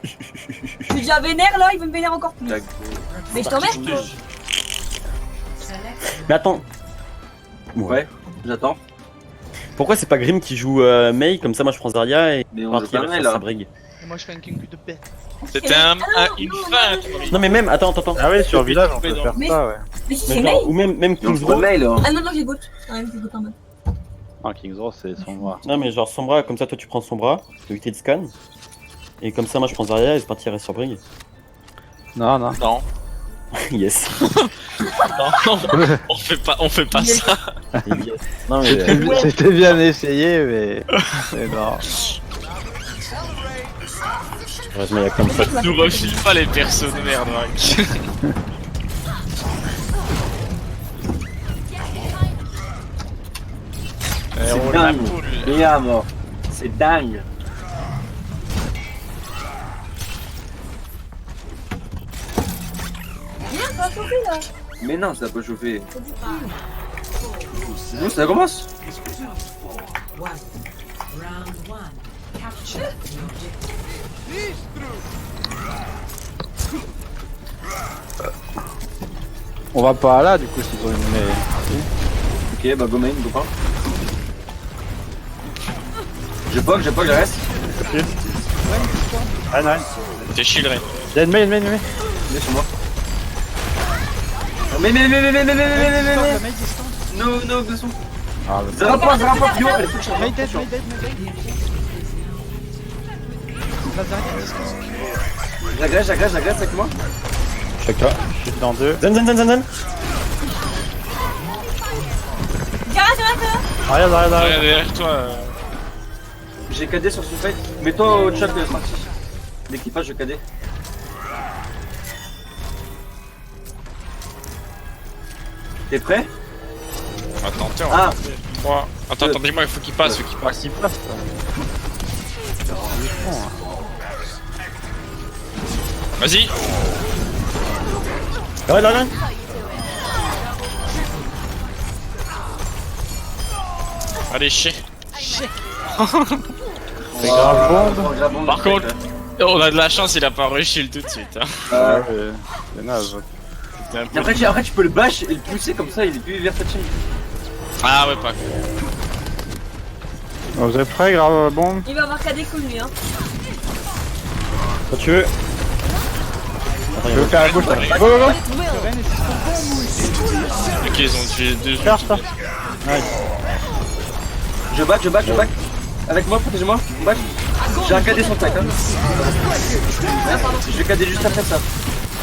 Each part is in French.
Je suis déjà vénère là, il veut me vénère encore plus. Mais je t'emmerde toi. Mais attends. Ouais, j'attends. Pourquoi c'est pas Grim qui joue Mei, comme ça moi je prends Zarya et Mais on partir joue pas Mei, sur là. sa brigue. Et moi je fais un king de bête. C'était une fin. Non mais même, attends. Ah ouais, sur village on peut faire Mais- ça, ouais. Mais si Mais c'est genre, Mei. ou même Et on King's joue pas Row. mail là. Ah non, j'ai goût. Ouais, j'ai goût en mode. Ah, King's Row c'est son bras. Non mais genre Sombra, comme ça toi tu prends Sombra, pour éviter de scan. Et comme ça moi je prends Zarya et je partirai sur brigue. Non, non. Non, Yes. non, on fait pas ça. Et yes. Non mais C'était bien essayé, mais non. heureusement il y a comme ça. Nous refile pas les persos de merde, mec. C'est roule la dingue. poule. Bien mort. C'est dingue. Viens, ça va chauffer là. Mais non, ça peut chauffer. Nous, ça commence. On va pas là du coup s'ils ont une mais. Ok, bah go main, go pas. Je poke, je reste. Ah non. T'es shieldé. Y'a une main. Mais sur moi. Mais. No, dessous. Ah, Zara pas, yo, elle est touchée. Mate dead. J'agresse avec moi. Chaka. je suis dans deux. Zen. Arrière. Ouais, derrière toi. J'ai KD sur son fight. Mets-toi au chat parti. L'équipage, je KD. T'es prêt? Attends, tiens. Ah. 3. Attends, dis-moi, il faut qu'il passe, S'il passe. Vas-y. Ouais, là. Allez, chier. C'est grave bombe. Par contre, on a de la chance, il a pas re-shield tout de suite. Hein. Ouais, c'est naze. C'était un Et peu- après, tu peux le bash et le pousser comme ça, il est plus versatile. Ah ouais, pas. Vous êtes prêts, grave bombe? Il va avoir qu'à décoller lui hein. Quand tu veux. Je veux faire à gauche là. Go. Ok, ils ont tué deux. Cherche ça. Je back. Avec moi, protège-moi. Back. J'ai un KD sur le tac. Hein. Je vais KD juste après ça.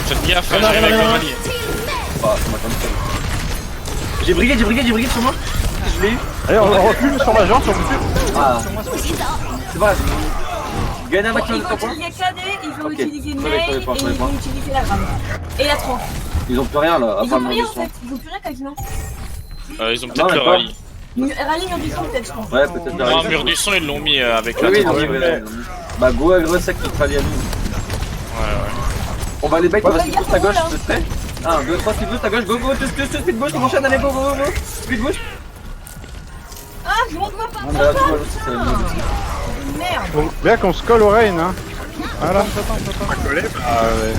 Faites gaffe, j'arrive avec mon allié. Ah, ça m'a quand même fait. J'ai brigué sur moi. Je l'ai eu. Allez, on recule sur ma jambe, sur le cul. Ah. C'est pas grave. Gagne un maximum Ils de vont points. utiliser KD, ils vont Ok. utiliser Prenez Mei les et points, ils prenez les vont points. utiliser la rame. Et la tranche. Ils ont plus rien là, à Ils part ont le plus rien en mur du fait, ils ont plus rien quasiment. Ils ont non, peut-être mais le pas. rallye. Rallye mur du son peut-être je pense. Ouais, peut-être le Non, rallye. mur du son, ils l'ont mis avec Oui, la oui, tranche. non, mais bah, go agressec qui rallye à nous. Ouais. On va les bait, on va Ouais, speed boost à gauche, hein. c'est prêt 1, 2, 3, speed boost à gauche, go, speed boost, on enchaîne, allez, go, speed boost. Ah, je monte pas. Non, mais là, tu vois, l'autre, c'est la même. Merde. Bon, bien qu'on se colle au rain, hein. Voilà. Pas collé. Ah ouais.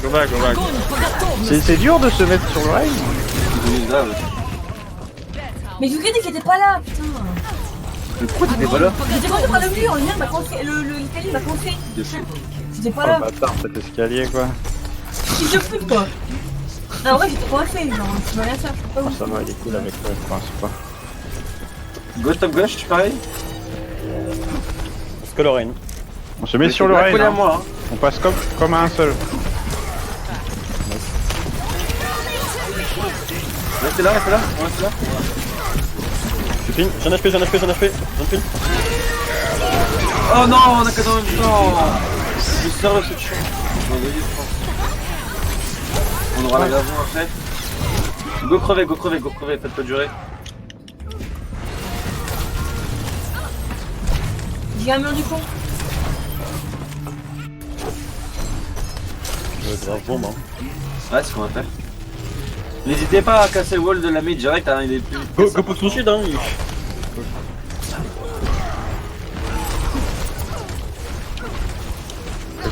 Go back. C'est dur de se mettre sur le rain. C'est grave. Mais je vous ai dit qu'il était pas là, putain. Mais pourquoi t'étais pas là? J'étais pas sur le mur, le mien m'a coincé, l'escalier m'a coincé. J'étais pas là. Oh bâtard, cet escalier quoi. Si je pute quoi. Non, en vrai j'étais coincé, genre, tu vas rien faire, je sais pas Oh, où. ça va, il est cool avec toi, je pense pas. Gauche, top gauche, tu pareil? Parce que Lorraine. On se met sur le rain. Collé à Hein. moi, hein. On passe comme à un seul. Restez là, on reste là. Je finis. J'en ai HP. Oh non, on a que dans le même temps. Je sors le cette chance. On aura la gazon après. Go crever, faites pas durer. J'ai un mur du con. Grave bombe, hein. Ouais, c'est ce qu'on va faire. N'hésitez pas à casser le wall de la mid direct, hein, il est plus. Go pour ton shield, hein.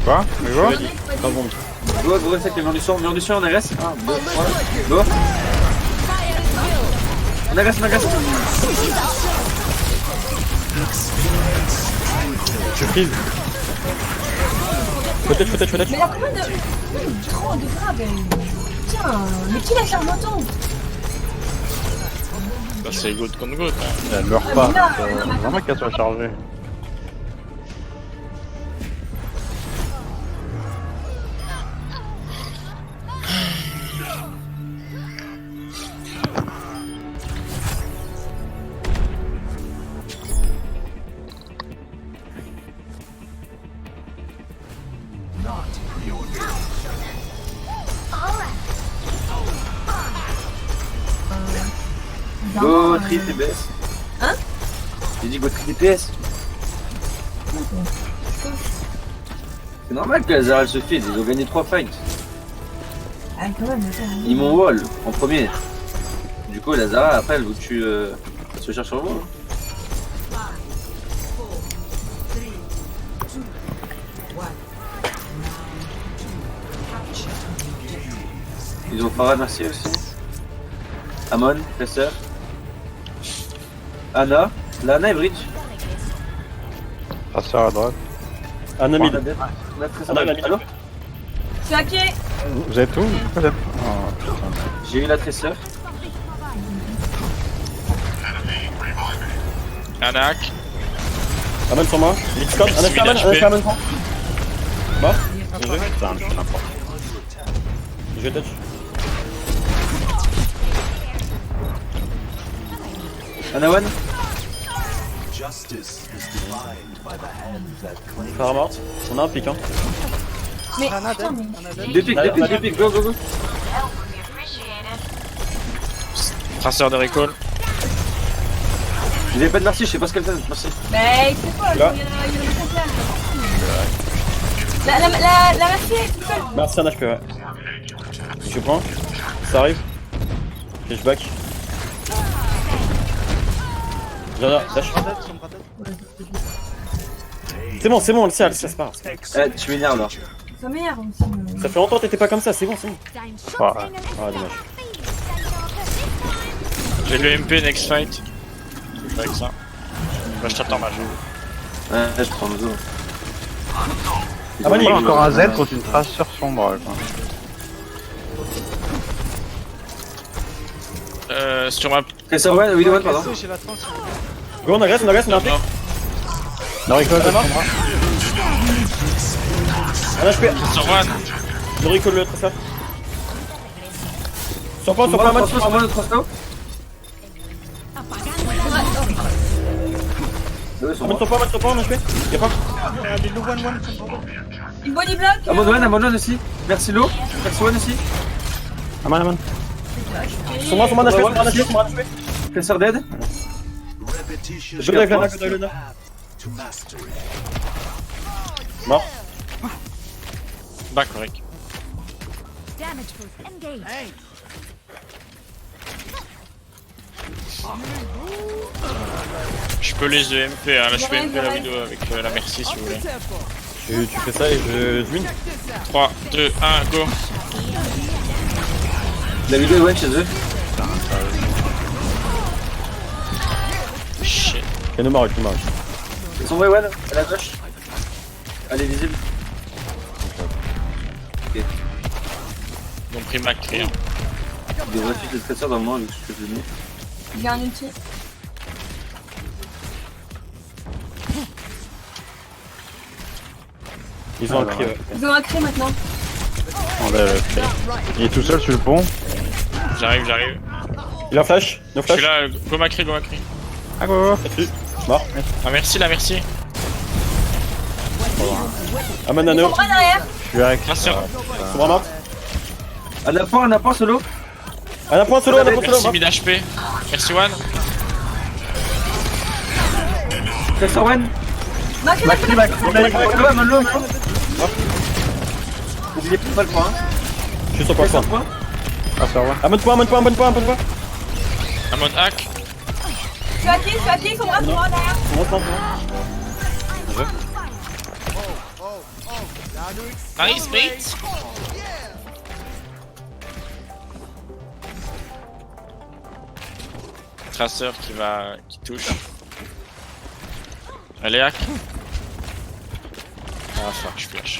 Quoi? Mais quoi? Pas bon. Go, go, c'est que mur du sang en RS. 1, 2, 3, go. En RS, en RS. Je freeze. Peut-être. Mais il y a combien de... Trop de frappes, tiens, mais qui l'a chargé autant? Bah, c'est good contre good. Hein. Elle meurt pas. C'est vraiment qu'elle soit chargée. Go, tri DPS. Hein? J'ai dit go tri DPS. C'est normal que Lazare elle se feed, ils ont gagné 3 fights. Ah, quand même, attends. Ils m'ont wall en premier. Du coup, Lazare après elle veut que tu se cherches sur le wall. Ils ont Farah merci aussi. Amon, Tracer. Anna. Lana et Bridge. Tracer à droite. Un ami. La Tracer. Anna, la mid. Allô? Je suis hacké. Vous êtes où? Oh putain. J'ai eu la Tracer. Un hack. Amen sur moi. Il Discord. Un Merci, Amen, HP. un Amen. Mort. Putain, c'est n'importe. Je vais touch. Anna one. Farah morte. On a un pic hein. Mais putain, mais... Deux pics, go, go, go. Traceur de recall. Vous avez pas de merci, je sais pas ce qu'elle fait, merci. Mais c'est quoi, il y a Là. le message là. La merci est toute seule. Merci un HP ouais. Je prends. Ça arrive. Ok, je back. J'en ai, dash. C'est bon, on le sait, ça se passe. Eh, tu m'énerves là. Ça m'énerve aussi. Ça fait longtemps que t'étais pas comme ça, c'est bon. Ouais. Ah, dommage. J'ai le MP next fight. Avec ça. Bah, je t'attends, Maj. Ouais, je prends le dos. Ah, bah, Pas encore un Z contre une trace sur son bras quoi. Sur ma. Tracer one, oui, one, pardon. Go, on agresse, on a un pic. Non, recall de son bras. Un HP. Sur one. Je recall le tracer. Sur pas, Sur Amen, moi, sur pas. sur moi, notre Roscoe. Ouais, sur Amen, moi. sur pas, un HP. Y'a pas. Une body block. Amon one aussi. Merci Lo. Merci one aussi. Aman. Sur moi, un HP, sur moi, un HP. Tracer dead. Je drive Lana, je drive Lana. Mort. Back, correct. Damage boost engage. Je peux les EMP, hein. Là je peux MP la vidéo avec la merci si vous voulez. Tu fais ça et je win. 3, 2, 1, go. La vidéo est one chez eux. Shit. Et nous marre. Ils sont way one, à la gauche. Elle est visible. Ok. Ils ont pris ma clé. Hein. Il devrait suivre le Tracer dans le moment vu que je suis venu. J'ai un ulti. Ils ont un cri, ouais. Ils ont un cri maintenant. On a le cri. Il est tout seul sur le pont. J'arrive. Il a un flash. No Je flash. suis là, go Macri. Ah go. Mort. Ah merci, la merci. Amen Ils Nano. sont bras derrière. Je suis avec. Traceur. Son bras mort. Un apport solo. Un point solo, Merci mort. 1000 HP. Merci One. Tracer one. Macri. Lo. N'oubliez pas le point. Je suis sur point. Tracer point. Ah ça va. Amène point. Amon hack. Je suis hacké, ils sont bras sur moi derrière. Monte. Nice bait. Traceur qui touche. Allez, hack. Ah fuck, je flash.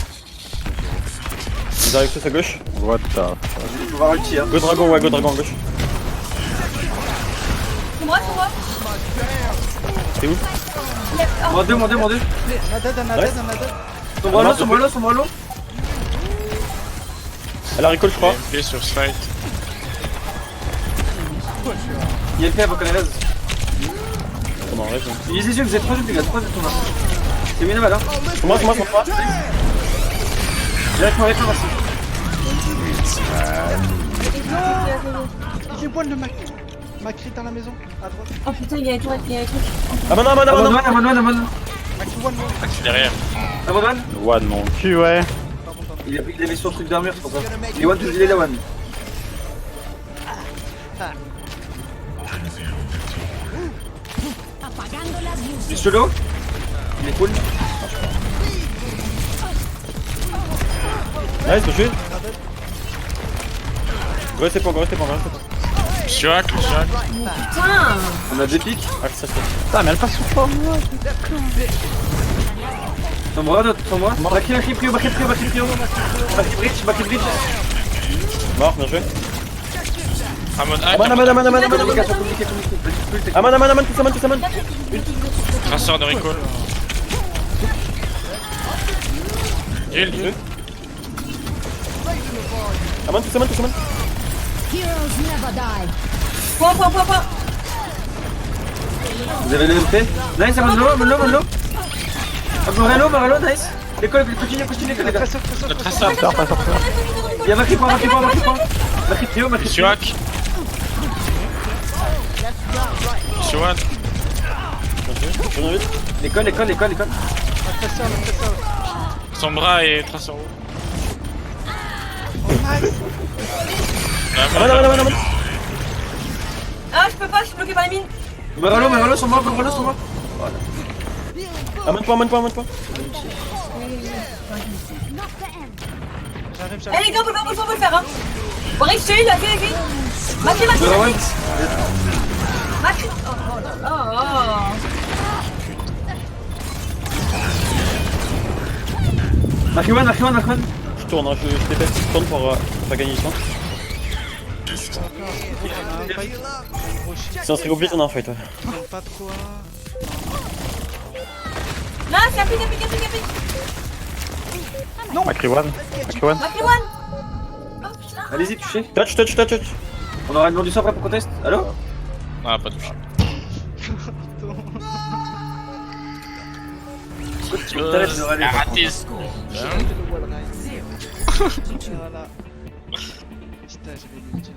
Ils arrivent tous à gauche. What the fuck. Il faut voir ulti, hein. Go dragon, ouais, go dragon à gauche. C'est moi, c'est moi. T'es où? Mon deux. Son bras l'eau. Elle a recall, je crois. BMP sur ce fight. Il y a le avant qu'on les reste. On en reste. Il est sûr que vous êtes 3 jeux, les gars, 3 jeux tournois. C'est bien mal, hein. C'est moi. Direct, merci. J'ai one le Macri dans la maison, à droite. Oh putain, il y a les toilettes, Amon. Abandonne. Macri one. Maxi derrière. Abandonne. One mon cul, ouais. Il avait sur le truc d'armure, c'est pour ça. Les one, il est là, one. Apagando las luces. Il est solo. Il est cool. Nice, touché. Go restez pas. Shuak. Putain. On a 2 pics. Ah, ça se Putain, mais elle passe sous forme, moi. Son bras. Macri prio. Macri bridge. Mort, bien joué. Amon hack. Amon, tous Amon. Traceur de recall. Heal. Amon, tous Amon. Heroes never die. Point. Vous avez le MP. Nice, Amon. Morello, nice. L'école, continue, les gars. Le traceur. Il y a Macri point. Macri trio. Shuak. Shuak. L'école. Son bras et traceur haut. Amon. Ah, je peux pas, je suis bloqué par les mines. Morello, son bras. Amon point. Not the end. Eh les gars, on peut le faire, hein. Boris, je t'ai eu, la clé. Macri. Oh là là. Macri one. Je tourne, hein, je dépêche, je tourne pour pas gagner du temps. Si on se réoublie, on a un fight, ouais. Pas trop. Là, c'est un pic. Macri one. Macri one. Oh putain. Allez-y, touchez. Touch. On aura le nom du sort après pour contest. Allô? Ah, pas touché. Raté. Voilà. Putain, j'avais l'ulti.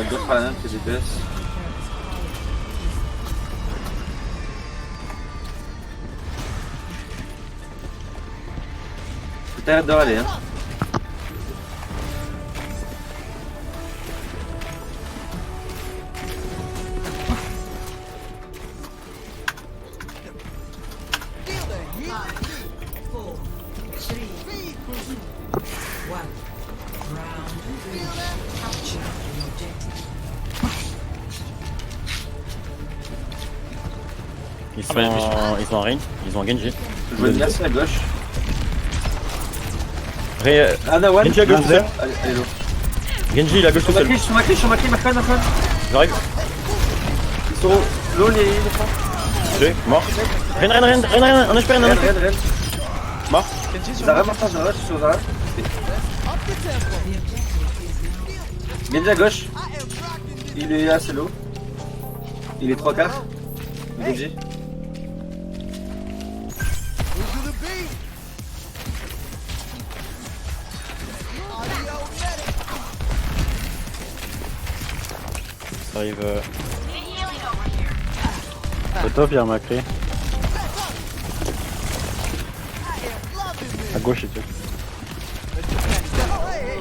D'autres à l'un, c'est DPS. T'arrêtes de râler, hein. Ils sont en range, ils ont un Genji. Je veux une merci à gauche. Anna one, Genji à gauche tout seul. Allez, l'eau. Genji il est à gauche tout seul. Sur Macri, Macron. J'arrive. Ils sont l'eau, les éléphants. J'ai mort. Rien, on a pas rien. Mort. Zara, Martin, Zara, je suis sur Zara. Genji à gauche. Il est là, c'est l'eau. Il est 3 quarts. Genji. Ça arrive. C'est top, il y a un Macri. À gauche, et tout.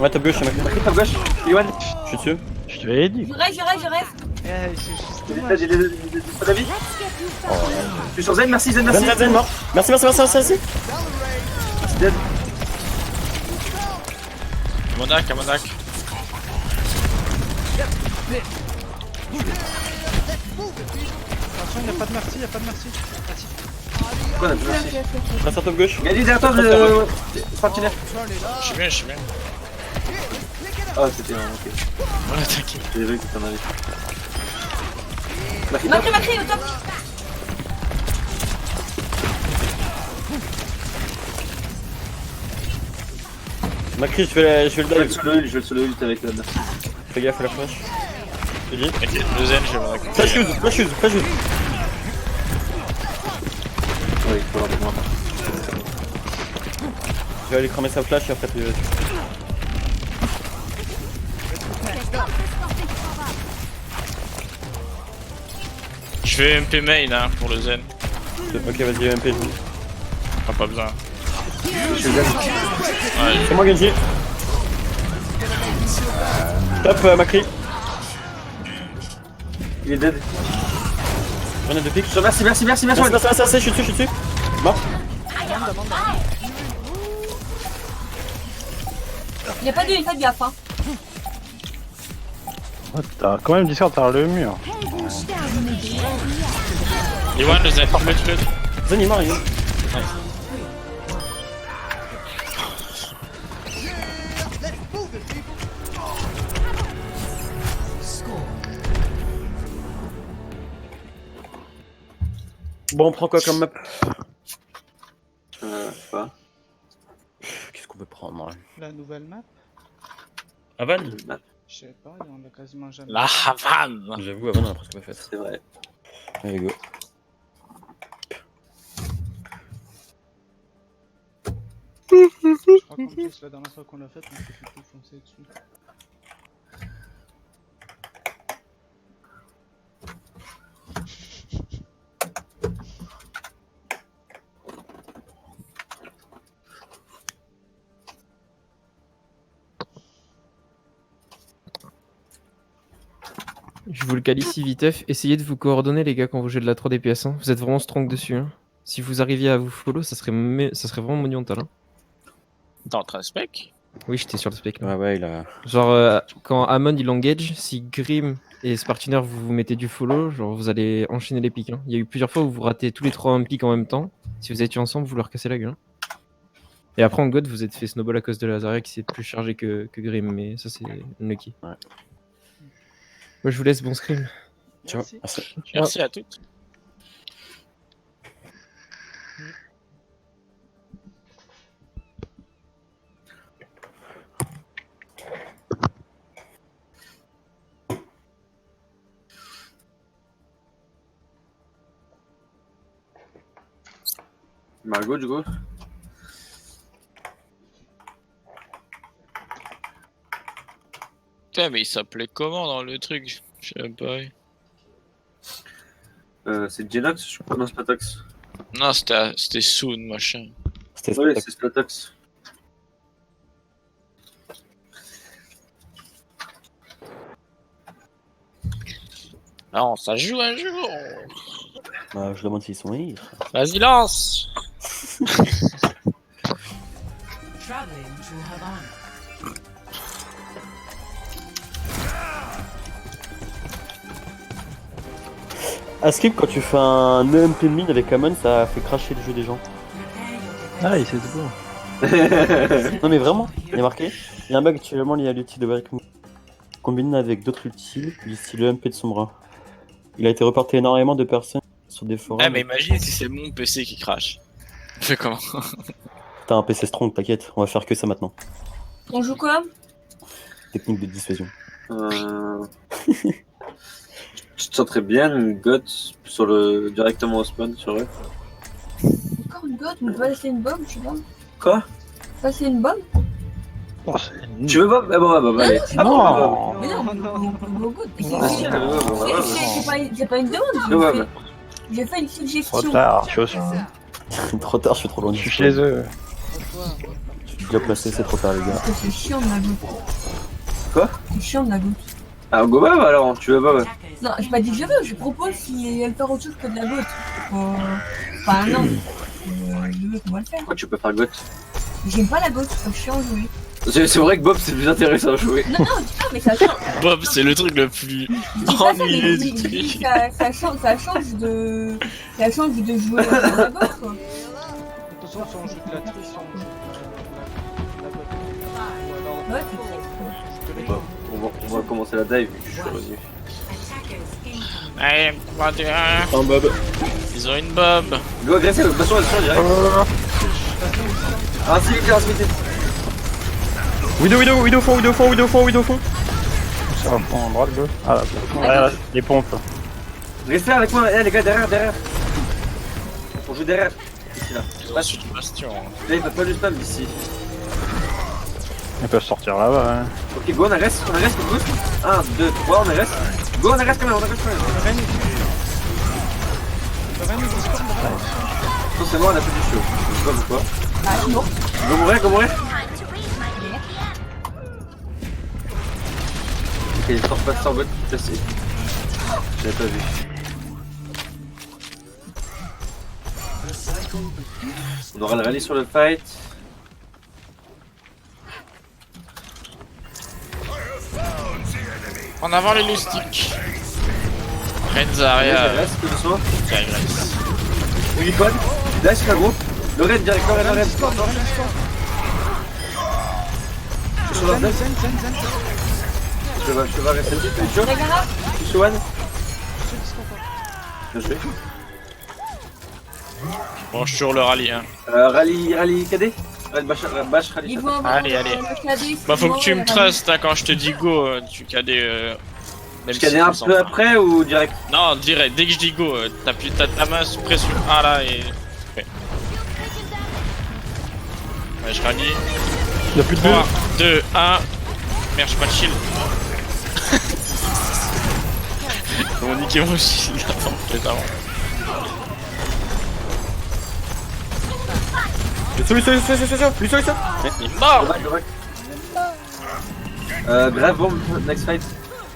Ouais, top gauche, c'est Macri. Macri, top gauche. Yohan. Je suis dessus. Je te l'avais dit. Je reste. Eh, c'est juste. J'ai pas d'avis. Let's get you Je started. suis sur Zen, merci Zen, merci. Zen, mort. Merci. Merci Zen. Amonak, Amonak. Attention, y'a pas de merci, y'a pas de merci. Merci. Quoi, on a plus merci. Passe à top gauche. Gagné derrière toi, Sentinelle. Je suis bien, je suis bien. Ah, c'était un, ok. Ouais, t'inquiète. J'ai vu que t'en avais. Macri, au top. Macri, je vais le Je vais dive. le solo ult avec la merci. Fais gaffe à la flash. Je te dis. T'inquiète, le zen, je vais m'en occuper. Flash use. Oui, il faut avoir des points. Je vais aller cramer sa flash et après tu... Je fais MP main hein, pour le zen. Ok, vas-y, MP, joue. Ah, pas besoin. Je suis Zen. Ouais, C'est moi Genji. Top, Macri. Il est dead. J'en ai deux pics. Merci. Merci, je suis dessus. Mort. Il a pas dû, faites gaffe, hein. T'as quand même Discord par le mur. il one le zen, le. Zen, il est mort, il est mort. Bon, on prend quoi comme map? Je sais pas. Qu'est-ce qu'on peut prendre? La nouvelle map. Havane. Je sais pas, il y en a quasiment jamais. La Havane. J'avoue, avant on a presque pas fait. C'est vrai. Allez, go. Je crois qu'en plus, la dernière fois qu'on l'a faite, on s'est fait tout foncer dessus. Je vous le qualifie viteuf. Essayez de vous coordonner, les gars, quand vous jouez de la 3 DPS. Hein. Vous êtes vraiment strong dessus. Hein. Si vous arriviez à vous follow, ça serait vraiment monumental. Hein. T'es en train de spec? Oui, j'étais sur le spec. Là. Ouais, il a... Genre, quand Amon il engage, si Grim et Spartiner vous mettez du follow, genre vous allez enchaîner les pics. Hein. Il y a eu plusieurs fois où vous ratez tous les 3 un pic en même temps. Si vous êtes ensemble, vous leur cassez la gueule. Hein. Et après en God, vous êtes fait snowball à cause de Lazaria qui s'est plus chargé que Grim, mais ça c'est unlucky. Ouais. Moi je vous laisse, bon scream. Ciao. Merci. Merci à toutes. Margot, du coup. Putain, mais il s'appelait comment dans le truc? Je sais même pas. C'est Genox, je crois, non, Spatox. Non, c'était Soon, machin. C'était Ouais, c'est Spatox. Non, ça joue un jour. Bah, je demande s'ils sont libres. Vas-y, lance. À Skip, quand tu fais un EMP de mine avec Amon, ça fait cracher le jeu des gens. Ah, il sait tout bon. Non mais vraiment, il y a marqué. Il y a un bug actuellement lié à l'outil de Barrick combiné avec d'autres outils du style EMP de son bras. Il a été reporté énormément de personnes sur des forums. Ah, mais imagine si c'est mon PC qui crache. Fais comment? T'as un PC strong, t'inquiète, on va faire que ça maintenant. On joue quoi? Technique de dissuasion. Je te sens bien une goth sur le... directement au spawn sur eux. Encore une gotte, on peut laisser une bombe, je sais pas. Quoi? Passer une bombe? Oh, Tu veux pas? Ah bon, allez. non. Mais non, on go good. Ah, si, tu veux, bon, bah, C'est pas une demande, ouais, j'ai fait une Trop suggestion. tard, je suis au- Trop tard, je suis trop loin je du suis spawn. chez eux. Je suis déjà placé, c'est trop tard les gars. C'est chiant de la goutte. Quoi? C'est chiant de la goutte. Ah, go Bob alors, tu veux Bob? Non, j'ai pas dit que je veux, je propose si elle fait autre chose que de la goth. Enfin, non. Je veux qu'on va le faire. Pourquoi tu peux faire goth? J'aime pas la goth, c'est chiant à jouer. C'est vrai que Bob c'est plus intéressant à jouer. Non, non, dis pas, mais ça change. Bob, c'est le truc le plus Je dis pas ça, mais ennuyeux je du dis truc. que ça change de. Ça change de jouer à la goth, quoi. De toute façon, soit on joue de la triche, soit on joue de la botte. Ou alors, Ouais, c'est triste, quoi. je te les Bon, on va commencer la dive, je suis revenu. Allez, 3, 2, 1. Un Bob. Ils ont une Bob. Go agresser, attention, direct. Ah, si, il casse, vite. Widow fond. Sur le fond, droite, gauche. Ah là, là, les pompes. Restez avec moi, les gars, derrière. On joue derrière. Ici, là. Là, c'est une bastion. Là, il va pas du spam d'ici. Ils peuvent sortir là-bas, hein. Ok, go, on reste, go. 1, 2, 3, on reste. Go, on reste quand même. Non, c'est bon, on a fait du show. Je sais pas pourquoi. Ah, non. Go mourir. Ok, il sort pas de 100 bots, placé. J'avais pas vu. On aura le rallye sur le fight. En avant les loustiques. Renza Allez, arrière. reste, que ce soit. Qui agresse. Unicorn, dash, frérot. Le raid, direct, le raid. Je suis sur leur dash. Je vais rester dessus, t'es chaud? Je suis one. Bien joué. Bon, je suis sur le rallye. Hein. Rallye KD? Bash, rallye. Ils vont avoir Allez. le cadet, Bah, faut que tu me ils vont trustes hein, quand je te dis go. Tu cadais. Je KD un peu après ou direct? Non, direct. Dès que je dis go, t'appuies ta main près sur A là et. Ouais. Ouais, je rallie. Il y a plus de 3, 2, 1. Merde, j'ai pas de shield. Ils m'ont niqué mon shield avant, peut-être avant. Il est mort. Grave bomb, next fight.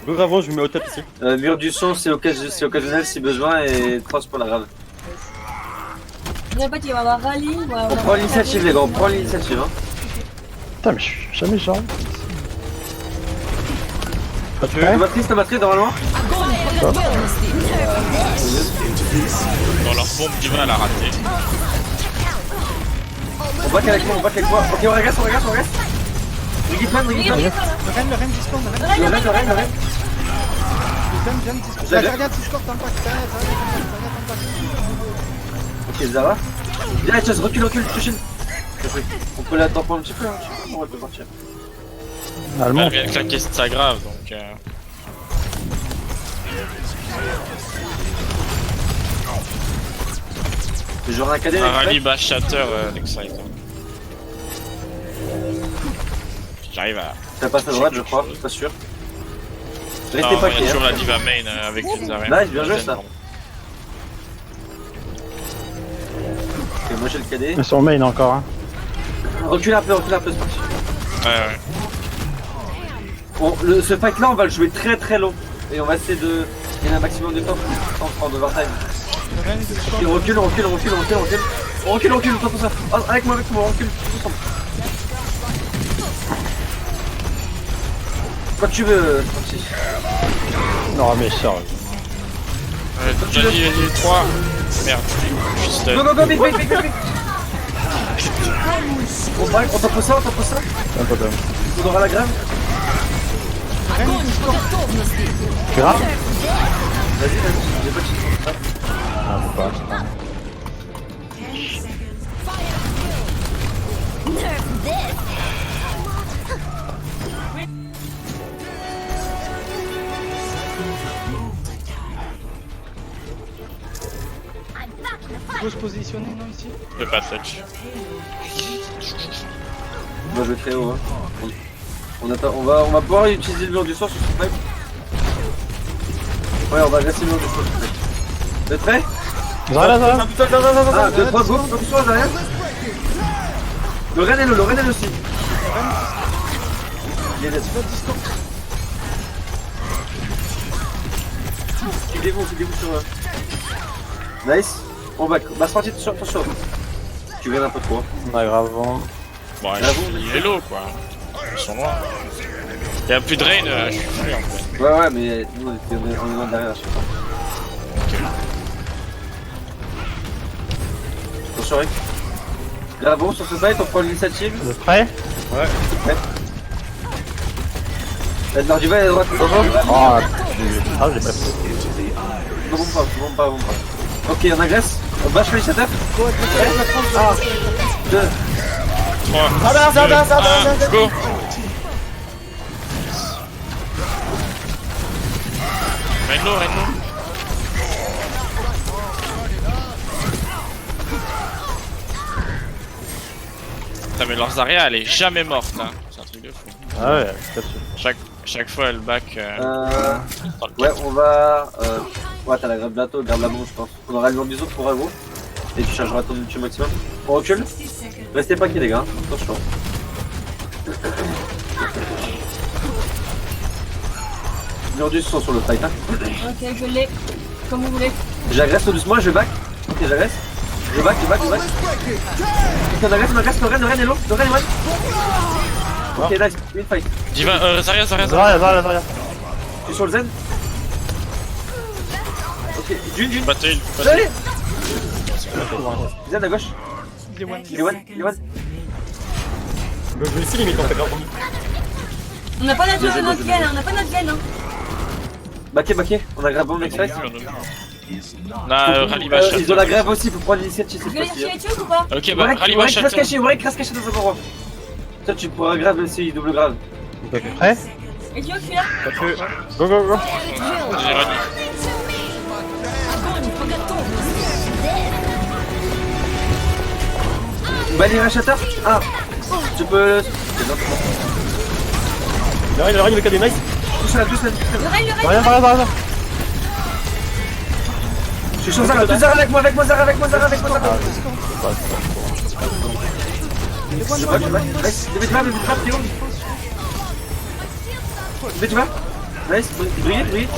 Go Gravon, je me mets au top ici. Mur du son, c'est occasionnel si besoin et cross pour la grave. Je sais pas, il va y avoir rallye. On prend l'initiative, les gars, on prend l'initiative. Hein. Putain, mais je suis jamais genre. Pas de prêt? Ta matrice normalement. Dans leur bombe du mal à rater. On back avec moi. Ok, on reste. Ricky Plan. Le Ren Discord, le Ren. Le raid. Viens Discord. Regarde Discord, impact. Ok, Zara. Viens, Chase, recule, tu shield. On peut la tamponner un petit peu, hein. On peut partir. Allemand. Elle vient de claquer ça grave donc. Genre un cadet. Un rallye bash shatter next side. J'arrive à. Ça passe à droite, je crois, pas sûr. Non, Restez pas il y a qui, toujours hein. la diva main avec les arènes. Nice, bien joué, ça. Ok, moi j'ai le cadet. Ils sont main encore, hein. Recule un peu, c'est parti. Ouais. Ce fight là, on va le jouer très long. Et on va essayer de gagner un maximum de temps sans prendre overtime. Le Ren Discord. Et on recule. On recule, on pour ça. Oh, avec moi, on recule, tous ensemble. Quand tu veux, Francis. Non, mais sérieux. Vas-y, 3. Merde, je suis stun. Go, vite. On t'en pose ça. Un peu d'homme. On aura la grave. Grave? Vas-y, j'ai pas de chance. Ah, faut pas. Il faut se positionner, non, ici? Je peux pas touch. Moi je vais très haut. Hein. On va pouvoir utiliser le mur du sort sur ce fight. Ouais, on va agresser le mur du sort. Vous êtes prêts? Zara. 1, 2, 3, go, focus sur derrière. Le Ren est le aussi. Il est dead. Aidez-vous sur... Nice. On va se partir sur attention. Tu viens un peu trop. On a gravement. Bon, il est low quoi. Ils sont loin. Y'a plus de rain, je suis fou en fait. Ouais, mais nous on est loin derrière, je sais pas. Attention, Rick. Gravons sur ce site, on prend l'initiative. Vous êtes prêts? Ouais. Alors, du vas à la droite. Oh, je l'ai pas fait. Bon pas. Ok, on agresse. On bâche l'initiateur. 2. 3. Ça va. Go. Renlo. Putain, mais leur Zarya elle est jamais morte là. C'est un truc de fou. Ah ouais, c'est sûr. Chaque fois elle back. Ouais, on va. Ouais, t'as la grave bientôt, garde la bombe, je pense. On aura le nom des autres pour agro. Et tu chargeras ton ulti maximum. On recule. Restez pas qui les gars, attention. Nordus sont sur le fight. Hein. Ok, je l'ai. Comme vous voulez. J'agresse tout doucement, je back. Ok, j'agresse. Je back. Ok, on agresse, le Ren est low. Le Ren est low. Ok, nice, une fight. Diva, Zarya. Zarya. Tu es sur le Zen. Ok, d'une. Bataille. Allez. Zen à gauche. Il est one. Il est one. Le ici limite, on fait leur On n'a pas notre gain, hein. Baquet, on a grave bon mec. Là, Rally va Ils ont la grève aussi, faut prendre l'initiative. Je vais les chercher les tueurs ou pas? Ok, bah Rally va reste château. caché dans un endroit. Toi, tu pourras grave même si double grave. Prêt? Les tueurs, je suis là. Go. J'ai Rally. Bannir un chatter. Ah, tu peux. Le Rhin, le KD nice. Tous là. Le Ren. Zarya. Je suis sur Zara, Zara avec moi. Je vois, nice. Début de map, t'es où? Début de map. Nice, brillez.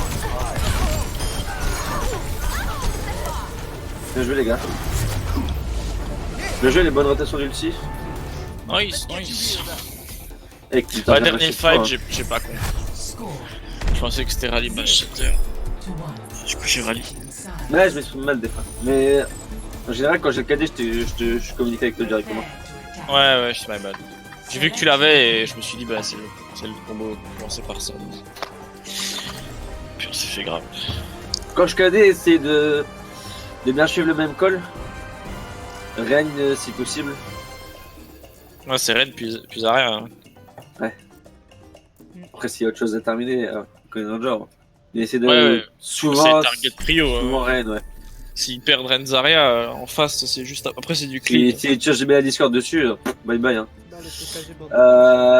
Bien joué les gars. Le jeu, les bonnes rotations d'ulti. Nice. Et Ouais, dernier fight, j'ai pas compris. Je pensais que c'était Rally Bash Shatter. Du coup, j'ai Rally. Ouais, je me suis mal des fois. Mais en général, quand j'ai le KD, je communique avec toi directement. Ouais, c'est my bad. J'ai vu que tu l'avais et je me suis dit, bah, c'est le combo commencé par ça. Puis on s'est fait grave. Quand je KD, essayer de bien suivre le même call. Règne si possible. Ouais, c'est Ren puis Zarya. Hein. Ouais. Après, s'il y a autre chose à terminer, on connaît notre genre. Mais essayer de. Ouais. Souvent. C'est target prio. Souvent Règne, ouais. S'ils perdent Ren Zarya en face, c'est juste. Après, c'est du clean. Si tu as mis la Discord dessus, bye. Hein.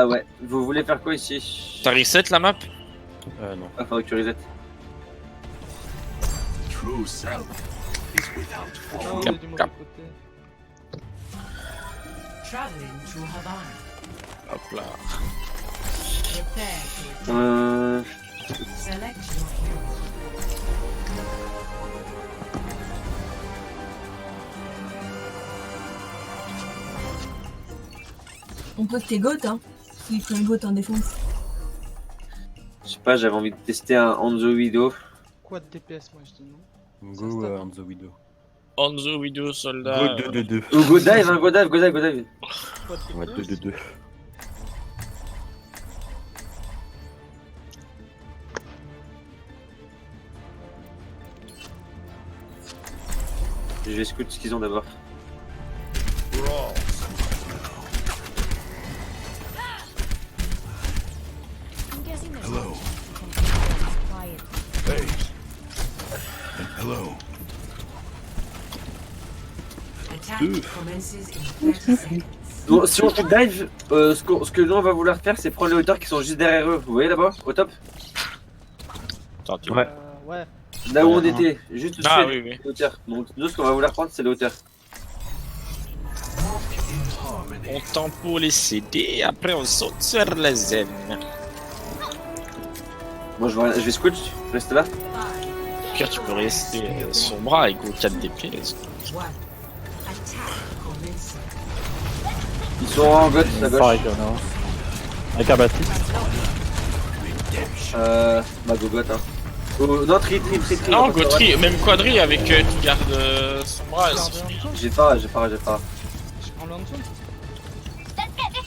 Ouais. Vous voulez faire quoi ici? T'as reset la map? Non. Ah, faudrait que tu reset. Cap. Hop là. On peut que t'es goat, hein. S'il faut une goat en défense. Je sais pas, j'avais envie de tester un On the Widow. Quoi de DPS, moi je dis non. Go on the widow. On the widow, soldat. Go 2-2-2. Ou go dive. Quoi de Ouais, DPS 2-2-2. Je vais écouter ce qu'ils ont d'abord. I'm guessing there's Hello. quiet. Hello. Donc, si on joue dive, ce que nous on va vouloir faire, c'est prendre les hauteurs qui sont juste derrière eux. Vous voyez là-bas, au top? Ouais. Ouais. Là où on était, juste au-dessus Ah des oui. hauteurs. Donc nous, ce qu'on va vouloir prendre, c'est les hauteurs. On tempo les CD, après on saute sur la zen. Moi, je vais squash, reste là. Ok. pire, tu peux rester son bras et go 4 DP. Ils sont en goth à gauche. Pareil, non. Avec un Baptiste. Bah go goth hein. Oh, non, tri. Non, Gautry, même Quadri avec tu gardes son bras. Garde c'est en fini. dessous. J'ai pas. Je prends le en dessous.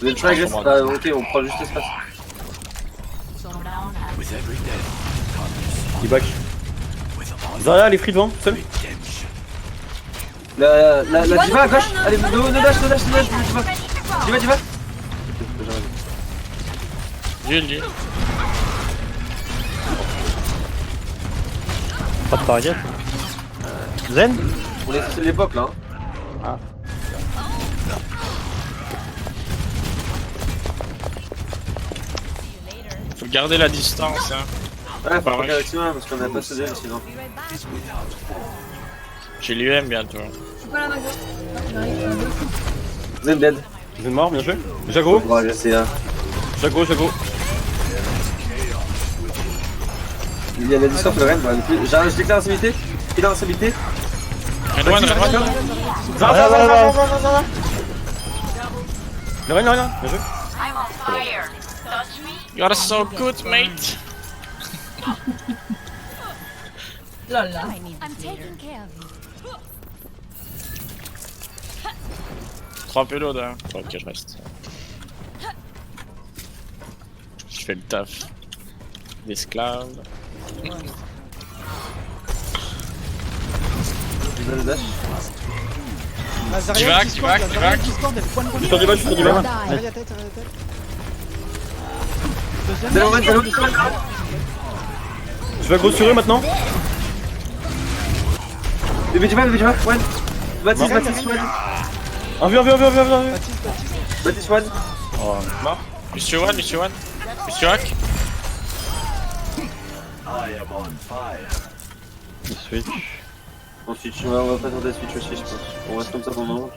Vous êtes très agressif, bah ok, on prend juste l'espace. Il back. Zarya, les free devant, seul. La diva à gauche, allez, no dash, diva. Nul. Pas de target. Zen. On est sur l'époque là. Hein. Faut garder la distance. Hein. Ouais, faut Bah, pas ouais. avec Sima parce qu'on a pas cédé sinon. J'ai l'UM bientôt. Je suis pas là, Mago. J'arrive. Zen dead. Vous êtes mort, bien joué. Jago, Bon, c'est Jago. il y a la distance le Ren, bah du coup, je déclare l'instabilité. Il a l'instabilité. Redouane. Zarya. Le Rein, bien joué. You are so good, mate. Là, là. I'm taking care of you. 3 pélos là. Ok, je reste. Je fais le taf d'esclave. Il a le dash. Ah, Zarya, Divac. Discord, elle point de Je suis sur du back, je suis sur du back. Zarya tête. Deuxième. Zéro Ren, zéro. Je vais aggro sur eux maintenant. Bébé diva, one. Baptiste, one. Un vu. Baptiste, one. Oh, mort. Monsieur One. Monsieur Hack. Il switch. Ensuite, on va pas tenter switch aussi, je pense. On reste comme ça pour le moment.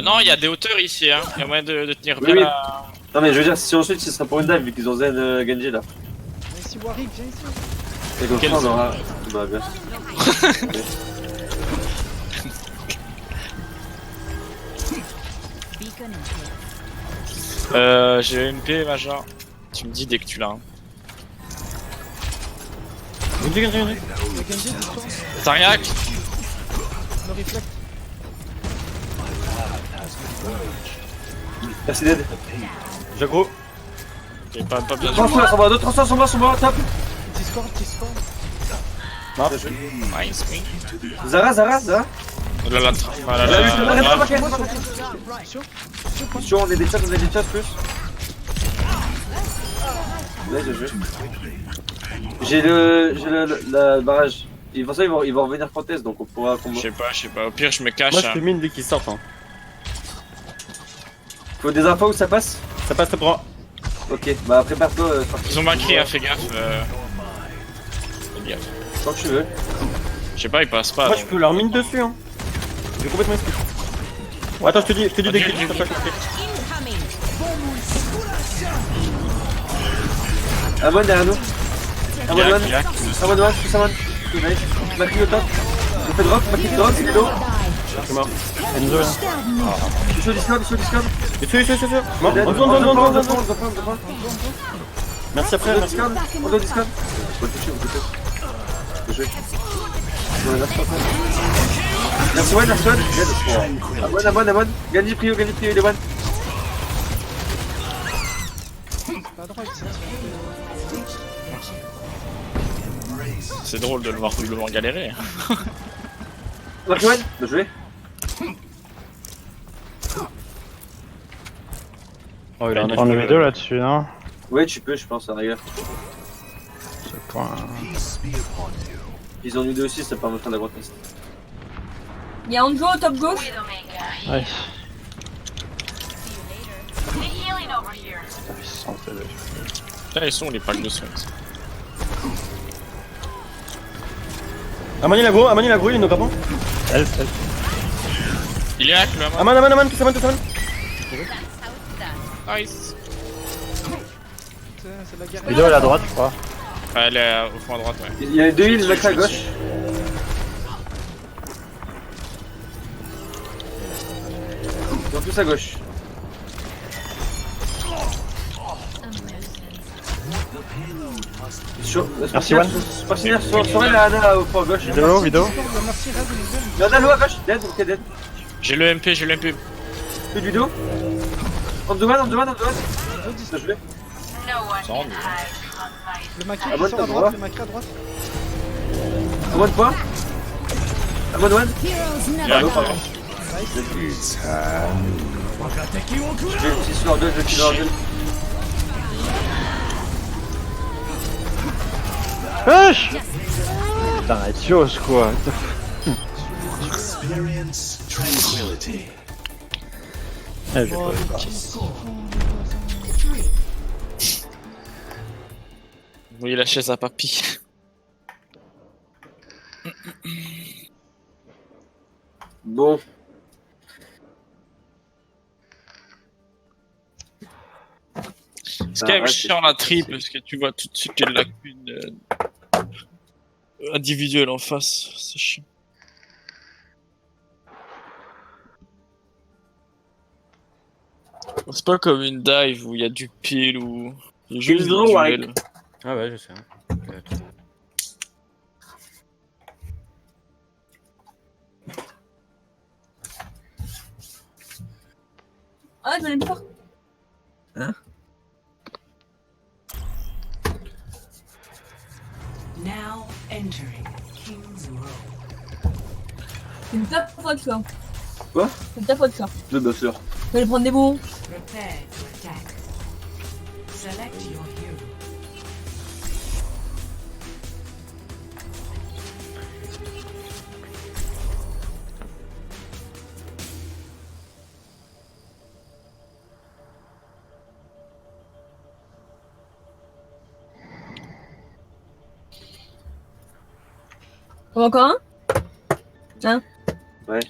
Non, il y a des hauteurs ici. Hein. Il y a moyen de tenir Oui, bien oui. la... Non, mais je veux dire, si on switch, ce sera pour une dive vu qu'ils ont Zen Genji là. Viens ici, Warwick, viens ici. Et comme Quel ça, on aura. Bah, bien. Beacon in place. J'ai une P major. Tu me dis dès que tu l'as. Hein. Genji. Le Genji, discord. Tariak. No reflect. Merci Dead. Jago. T'es pas bien. Transfert sur moi, d'autres transferts sur moi, top. Discord. Nice, me. Zara. Là, Sur, on est des chats plus. Ouais, j'ai joué. J'ai la barrage. Et pour ça, ils vont revenir contest, donc on pourra Je combo. sais pas. Au pire, je me cache. Moi je Hein. fais mine dès qu'ils sortent. Hein. Faut des infos où ça passe. Ça passe top 3. Ok, bah prépare-toi. Ils ont macré, hein, fais gaffe. Fais gaffe. Quand tu veux. Je sais pas, ils passent pas. Moi donc. je peux leur mine dessus. Hein. J'ai complètement expliqué. Ouais, attends, je te dis dès Dieu, que Dieu, je Incoming. Amon derrière nous. Amon one. Yak. Amon one, plus Amon. Nice. Macri au top. On fait drop, Macri drop, c'est low. suis mort. Enzo là. Je suis au Discord. Et tu mort. Dead. On On zone. prend. Merci après, On merci. doit Discord. On va toucher. Bien joué. Merci one. Dead. Amon. Genji prio, il est one. Pas à droite, c'est C'est drôle de le voir doublement galérer. Macri one. Bien joué. Oh, il a un On le vidéo là-dessus, non? Ouais, tu peux, je pense, à la rigueur. Ce point. Ils ont eu deux aussi, ça permettra d'avoir test. Il y a Anjo au top gauche. Ouais. Là, ils sont les packs de soins. Amani l'agro, il est nos capons. Elf. Il est hack, le Amon. Aman, tous Aman. Nice. de la guerre. Vidéo à la droite, je crois. Elle est au fond à droite, ouais. Il y a 2 heals, mec à gauche. Ils sont tous à gauche. Chaud. Merci, Juan. Spartiner, sur elle, Anna au fond à gauche. Vidéo, vidéo. Merci, Red, Red. Anna, l'eau à gauche. Dead, ok, dead. J'ai le MP, j'ai le MP. Plus du dos. On the one. Bien joué. Sans, mais- Le maquis Ah, qui bon, sort t'as à droit. droite, le maquis à droite. À moi de point. À moi de one. Il y a un pardon. Je vais le 6 sur 2, je vais le kill sur 2. Wesh. Putain, elle chose quoi. Eh, j'ai pas vu ça. Vous voyez la chaise à papy. Bon. C'est quand même chiant la triple parce que tu vois tout de suite les lacunes individuelles en face. C'est chiant. C'est pas comme une dive où il y a du pile ou. Il y a juste Une du draw, ouais. duel. Ah ouais, je sais. Ah, j'en ai pas. Now entering King's Row. C'est une ta faute, ça. Quoi? C'est ta faute, ça. Deux buffers. Tu vas prendre des bons. Prepare to attack. Select your hero. Encore un? Ouais.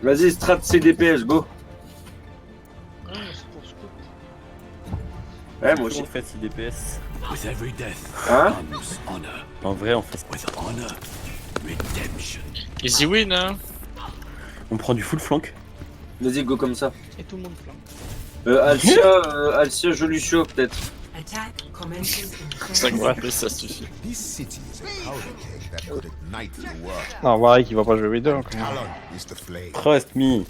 Vas-y, strat CDPS, go. Ah, c'est pour scoop. Ouais, moi aussi. On fait 6 DPS. With every death Hein? comes honor. En vrai, on fait. With honor, redemption. Easy win, hein. On prend du full flank. Vas-y, go comme ça. Et tout le monde flanque. Alcia, Jolucio, peut-être. Attack commences in 5 30 DPS, ça suffit. This city is a powder keg that could ignite the world. Non, Warwick il va pas jouer Widow. quand même. Talon is the flame. Trust me.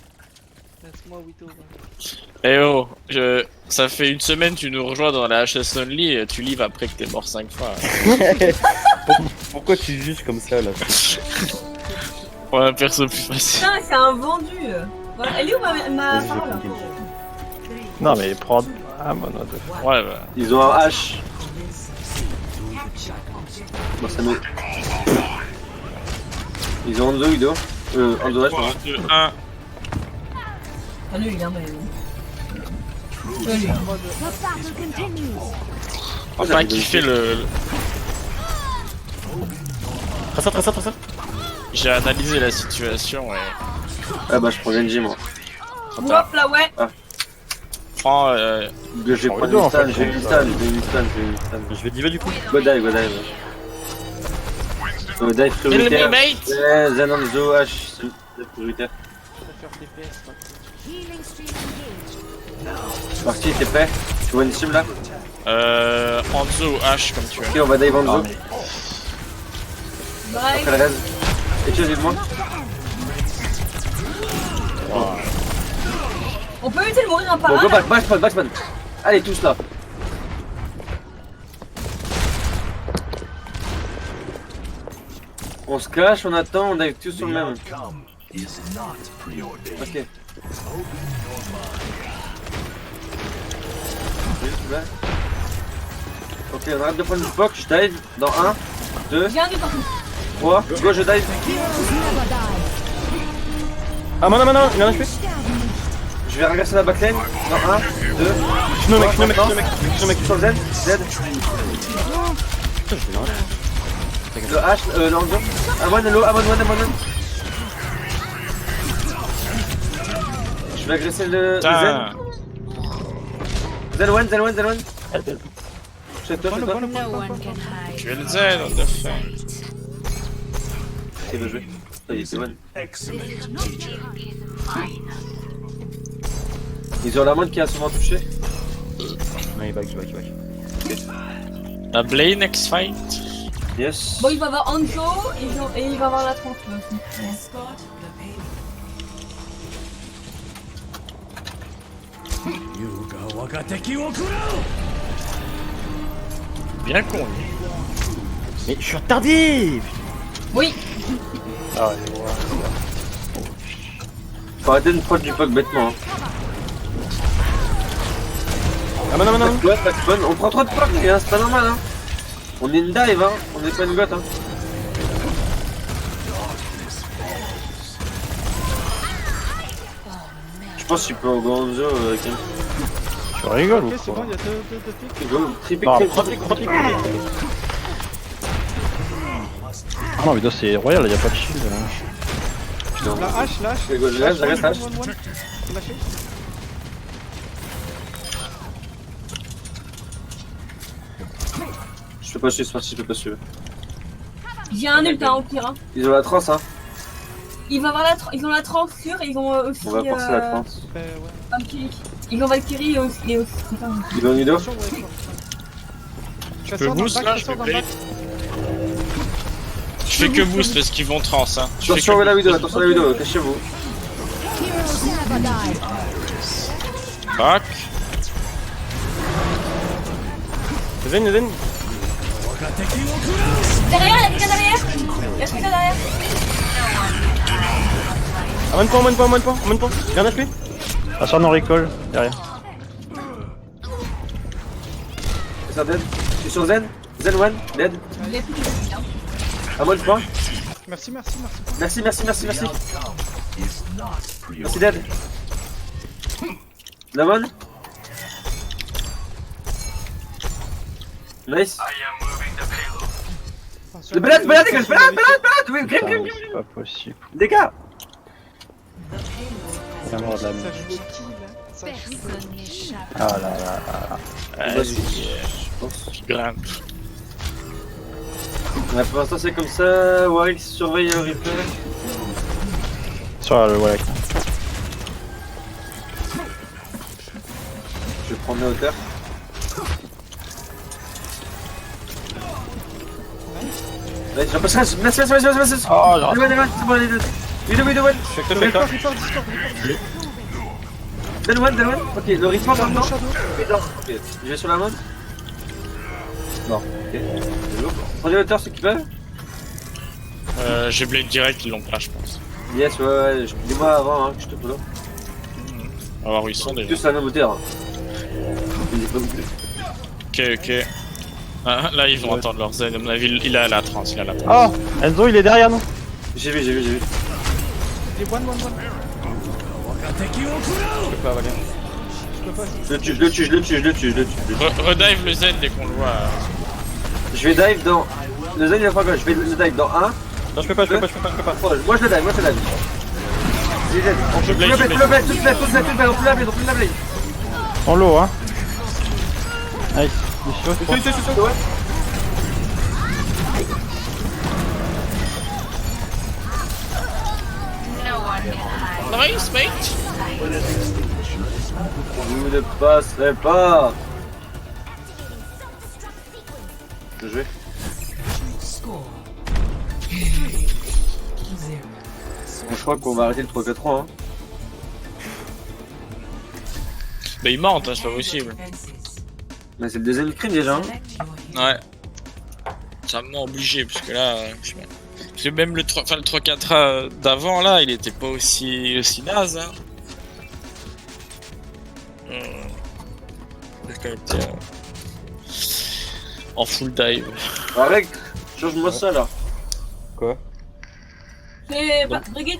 Laisse-moi Widow. Eh oh, ça fait une semaine tu nous rejoins dans la HS Only et tu lives après que t'es mort 5 fois. Pourquoi tu juges comme ça là? Ouais, un perso plus facile. Putain, c'est un vendu. Voilà. Elle est où ma parole? Non, mais prends. Ah, mon autre. Ouais, bah. Ils ont un H. Bon, ça nous. Ils ont Enzo, Udo. Enzo H, 3, pardon. 2, 1. Salut, il est mais. Salut. On va pas kiffer le. Trace ça. J'ai analysé la situation et. Ah bah, je prends Genji, moi. Hop là, ouais. Prends. Je vais prendre Udo, en fait, j'ai une stun. Je vais diva du coup. Go dive. Go dive Enemy prioritaire. mate! Ouais, Zen Enzo H, c'est prioritaire. Je préfère DPS, pas que- Healing stream engaged. C'est parti, t'es prêt? Tu vois une cible là? Enzo H comme tu veux. Ok, on va dive Enzo. Bye. Après le reste. Et tu as moi? On peut éviter de mourir un par Bon, un. go là. backspawn. Allez, tous là. On se cache, on attend, on dive tous sur le même. Outcome is not preordained. Ok. Juste là. Ok, on arrête de prendre du poke, je dive dans 1, 2, J'ai un du partout. 3, go, je dive. Ah, non, il a un HP. Je vais regresser la backline dans 1, 2, Kino mec. sur Z, le H, l'Anzo. Amon. Je vais agresser le Putain. Z. Zen one. Chez toi, chez toi. No one can hide. Tu es le Z, what the fuck. Il va jouer. Ça y est, c'est bon. Excellent teacher. Ils ont la main qui a souvent touché. Non, il back. La Blade next fight. Yes. Bon, il va avoir Hanzo et il va avoir la tronche aussi. Escort the payload. Yuga wagateki wo kurao. Bien con. lui. Mais je suis retardé. Oui. Ah, et voilà. Faut arrêter de me prendre du bug bêtement. Hein. Ah non. Backbone, on prend trop de pogs, les gars, c'est pas normal. Hein. On est une dive, hein. On est pas une gotte. Hein. Je pense que tu peux au Gonzo, Ken. Tu rigoles ou Ok, c'est quoi? bon, il y a deux pics. Go, tripic, Non, tripic. Ah non, mais là c'est royal, y'a pas de shield. Hein. La hache, la hache. Je reste, One. hache. Lâchez. Je peux pas suivre, c'est parti, je peux pas suivre. J'ai un ult hein, au pire. Hein. Ils ont la transe, hein. Ils ont la transe sûre et ils ont aussi. On va forcer la transe. Ouais. Valkyrie. Ils ont Valkyrie et aussi. Putain. Ils ont Nido. Attention, ouais, Je peux boost là, je fais Blade. Je fais que boost parce qu'ils vont trans. Hein. Je fais Attention que à la boost. vidéo, attention à la vidéo, cachez-vous. Fuck. Zen. Wagateki wo kurao. Derrière, il y a quelqu'un derrière. Il y a quelqu'un derrière. Ah, moins de points. J'ai un HP. Ah, ça non recall, derrière. C'est ça, dead. Je suis sur Zen. Zen one, dead. Il est plus que bien. À moi le point. Merci. Merci. Is not Merci, dead. Lemon. Nice. Le balade, oui, grim. C'est pas possible. Dégâts. Il y a mort de la Ça merde. joue au kill. Ça joue. Personne n'échappe. Ah là. Vas-y, Je grimpe. Ouais, pour l'instant c'est comme ça, Warwick surveille le replay. Sur le Wallach. Je vais prendre la hauteur. Ouais, j'en passe. Merci. Oh, là. C'est bon, les deux. Vidéo. Report. Del one. Ok, le report maintenant. Ok, je vais sur la main. Non, ok. Prenez la hauteur ceux qui peuvent. J'ai Blade direct, ils l'ont pas, je pense. Yes, ouais, dis-moi avant hein, que je te follow. On va voir où ils sont déjà. Tous la même hauteur. Hein. Ok. Ah, là, ils vont entendre leur Z. À mon avis, il a la trans. Oh, Enzo il est derrière nous. J'ai vu. Il est one. Wagateki wo kurao. Je peux pas avaler. Je le tue. Redive le Z dès qu'on le voit. Je vais dive dans. Le zen il va faire quoi? Je vais le dive dans 1. Non, je peux pas. Moi je le dive. Il est dead. Je blade, Tout le blade, on peut la blade. En low, hein. Nice. Il est chaud, je crois. Ouais. Nice, mate. Vous ne passerez pas. Je vais. Score. Bon, je crois qu'on va arrêter le 3-4-3. Hein. Bah, il mente, hein, c'est pas possible. Mais c'est le deuxième screen déjà. Hein. Ouais. Ça m'a obligé, parce que là, je sais pas. Parce que même le 3-4 d'avant, là, il était pas aussi naze, hein. Il a quand même été en full dive. Arrête, change-moi ça là. Quoi? C'est Brigitte.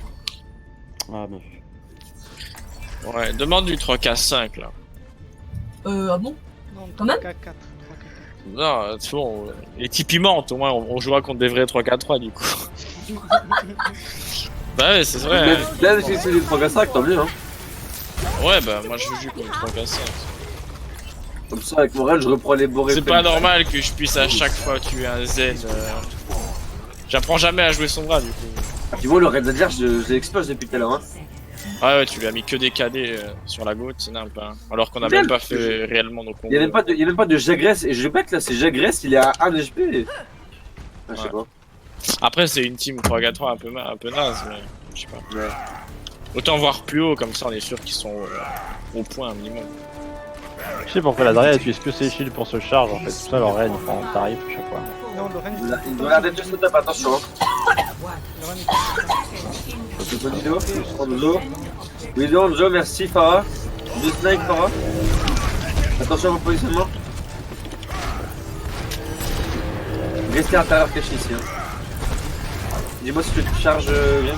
Ah, bien vu. Ouais, demande du 3K5, là. Ah bon? Non, Quand même 3K4. Non, c'est bon, les types ils mentent, au moins on jouera contre des vrais 3K3 du coup. Bah ouais, c'est vrai. Hein. Là, si c'est du 3-4-5, tant mieux. Hein. Ouais, bah moi je joue contre 3K5. Comme ça, avec mon run, je reprends les beaux C'est réflexes. pas normal que je puisse à chaque fois tuer un Zen. J'apprends jamais à jouer Sombra du coup. Tu vois, le raid adverse, je l'explose depuis tout à l'heure. Hein. Ah ouais, tu lui as mis que des KD sur la gauche, c'est nimp. Hein. Alors qu'on a même pas fait réellement nos combos. Il y a même pas de j'agresse, et je répète là, c'est j'agresse, il est à 1 HP. Ah, je sais pas. Après, c'est une team 3-4-3 un peu naze, mais je sais pas. Ouais. Autant voir plus haut, comme ça on est sûr qu'ils sont au point un minimum. Je sais pourquoi la Zarya utilise que ses shields pour se charge en fait. C'est pour ça leur raid il prend tarif à chaque fois. Non, le Ren Il doit l'arrêter de setup, attention. le Ren Ok, bonne vidéo. Enzo. Vidéo, Enzo, merci Farah. Deux snipes Farah. Attention à vos positionnements. Restez à l'intérieur caché ici. Hein. Dis-moi si tu te charges bien.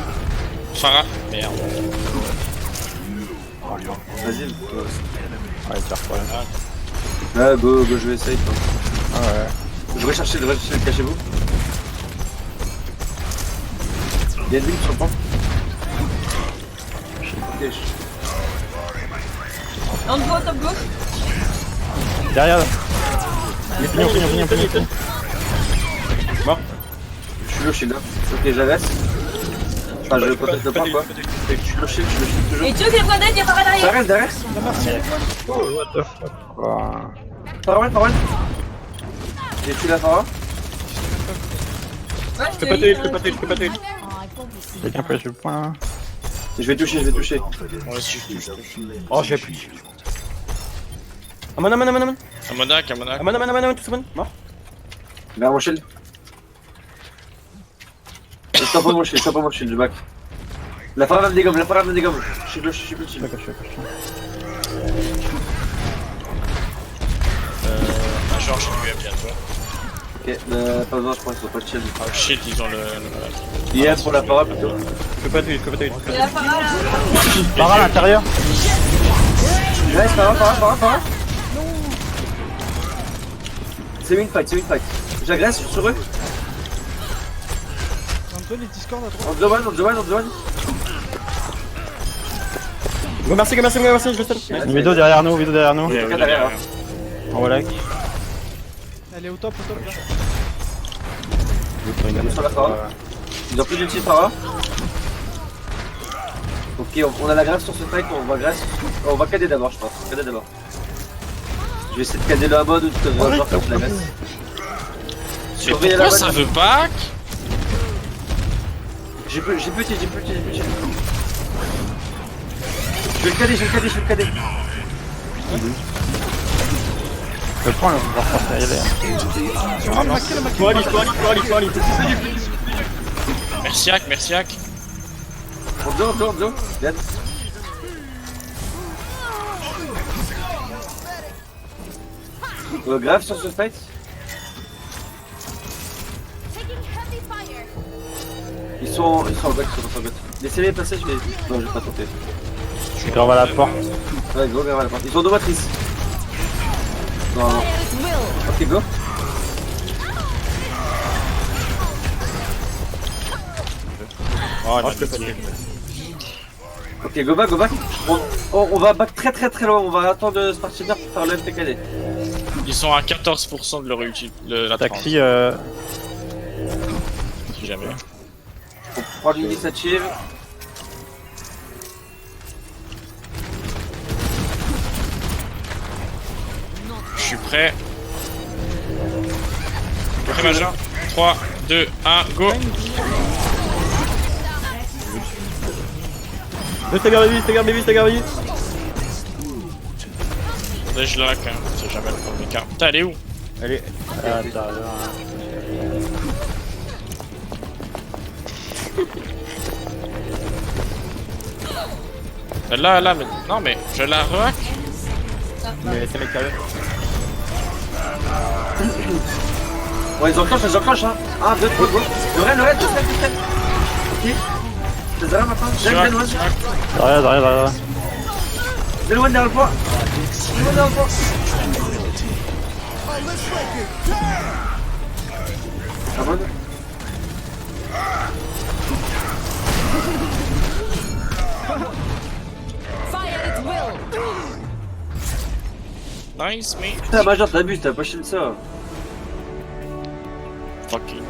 Farah, merde. Vas-y. Ouais, tire quoi. Ah, go, je vais essayer. Quoi. Ah ouais. Je vais chercher le cachez-vous. Il y a une ligne sur le pont. Ok, On te voit top gauche. Derrière. Fini. Mort. Je suis low shield. Hein. Ok, j'arrête. Enfin, je protège le point quoi. Je suis low shield toujours. Et tu veux qu'il prenne d'aide, il y a pas derrière. J'arrête derrière. Farah. J'ai tué la Farah. Ouais, Je peux pas tuer. Quelqu'un peut lâcher le point là. Je vais toucher. Ouais, si je touche. Oh, j'ai plus. Amon, Amonak. tout c'est bon. Mort. Vers mon shield. Stop pas mon shield, je back. La Farah me dégomme. Je suis plus de shield. Major, j'ai du bientôt. Ok, pas besoin, je crois qu'ils ont pas de shield. Oh shit, ils ont le. Il est pour la Farah plutôt. Je peux pas tuer. Il y a pas mal. Par à l'intérieur. Nice, Farah. C'est une fight. J'agresse sur eux. Antoine, il Discord à droite. On the one. Go, merci, je le stun. Une vidéo derrière nous. Ouais, derrière. En voilà. Elle est au top là. On est sur la Farah. Ils ont plus d'ulti Farah. Ok, on a la grâce sur ce fight, on va cader d'abord, je pense. Je vais essayer de cader le Amon ou de voir faire de la grâce. Mais pourquoi ça veut pas? J'ai petit. Je vais le cader. Le point, on va repartir y aller. Merciac. Enzo. Viens. Grave sur ce fight. Ils sont en bot. Laissez-les passer, je vais. Non, je vais pas tenter. Je suis grave à la porte. Ouais, go, grave à la porte. Ils ont deux matrices. Non. Ok, go. Oh, Ok, go back. On va back très loin. On va attendre Spartiner pour faire le MPKD. Ils sont à 14% de leur ulti. La Taxi, si jamais. On prend l'initiative. Je suis prêt. Ok, Major. 3, 2, 1, go. Stagger baby. Faudrait que je lock, hein. C'est jamais le premier cas. Putain, elle est où? elle est à l'intérieur. Là, mais. Non, mais je la rock. Mais c'est l'extérieur. Ouais, ils enclenchent, hein. 1, 2, 3, go. Le raid, 2 step. Ok. C'est ça maintenant. Derrière. Le one derrière le poids. Ah bon. Nice, mate. Putain, Major, t'abuses, t'as pas shield ça. Fucking.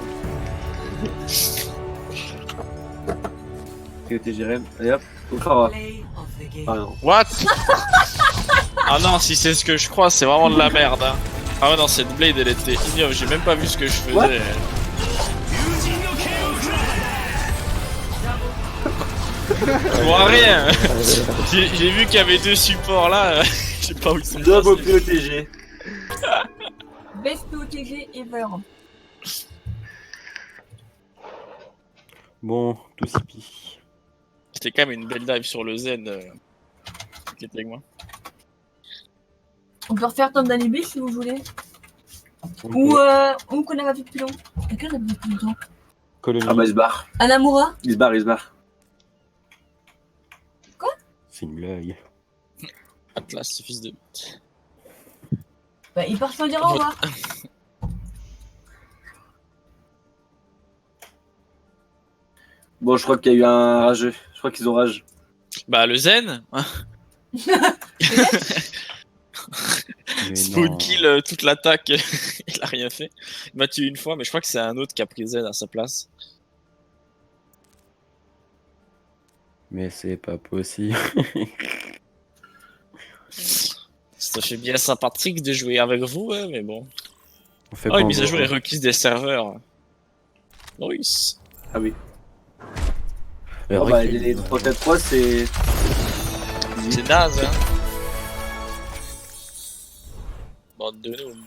Ok, t'es Jérém. Allez hop, on fera. Play of the game. Ah non. What? Ah non, si c'est ce que je crois, c'est vraiment de la merde. Hein. Ah ouais, non, cette blade elle était ignoble, j'ai même pas vu ce que je faisais. What? Je vois rien. J'ai vu qu'il y avait deux supports là, je sais pas où ils sont. Double passés. POTG. Best POTG ever. Bon, tout sipi. C'était quand même une belle dive sur le Zen. Qui était avec moi. On peut refaire Tom d'Anubis si vous voulez. Ok. Ou qu'on a vu depuis longtemps. Quelqu'un l'a vu depuis longtemps. Colonie. Ah bah il se barre. Anamura. Il se barre, il se barre. C'est une blague. Atlas, ce fils de. Bah, il part sans dire au revoir. Bon, je crois qu'il y a eu un rageux. Je crois qu'ils ont rage. Bah, le Zen. Mais Spawn non. kill toute l'attaque, il a rien fait. Il m'a tué une fois, mais je crois que c'est un autre qui a pris Zen à sa place. Mais c'est pas possible. Ça fait bien sympathique de jouer avec vous, hein, mais bon. On fait Oh, pas une mise à encore. jour est requise des serveurs. Nice. Ah oui. Mais Oh, vrai bah, qu'il y a- les 3-4-3, c'est. C'est naze, hein. Bande de noobs.